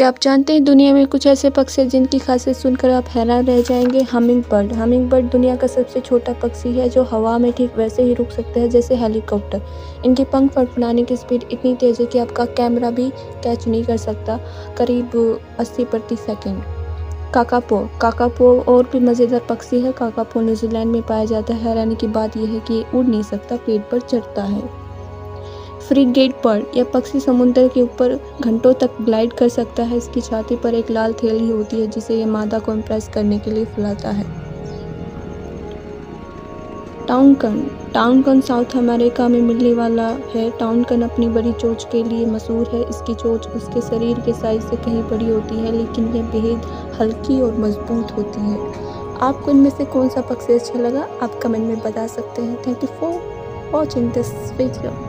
क्या आप जानते हैं दुनिया में कुछ ऐसे पक्षी हैं जिनकी खासियत सुनकर आप हैरान रह जाएंगे। हमिंग बर्ड दुनिया का सबसे छोटा पक्षी है जो हवा में ठीक वैसे ही रुक सकता है जैसे हेलीकॉप्टर। इनके पंख फड़फड़ाने की स्पीड इतनी तेज है कि आपका कैमरा भी कैच नहीं कर सकता, करीब 80 प्रति सेकंड। काकापो और भी मज़ेदार पक्षी है। काकापो न्यूजीलैंड में पाया जाता है। हैरानी की बात यह है कि ये उड़ नहीं सकता, पेड़ पर चढ़ता है। फ्रिगेट बर्ड यह पक्षी समुद्र के ऊपर घंटों तक ग्लाइड कर सकता है। इसकी छाती पर एक लाल थैली होती है जिसे यह मादा को इम्प्रेस करने के लिए फैलाता है। टाउनकन साउथ अमेरिका में मिलने वाला है। टाउनकन अपनी बड़ी चोंच के लिए मशहूर है। इसकी चोंच उसके शरीर के साइज से कहीं बड़ी होती है, लेकिन यह बेहद हल्की और मजबूत होती है। आपको इनमें से कौन सा पक्षी अच्छा लगा, आप कमेंट में बता सकते हैं। Thank you for watching this video.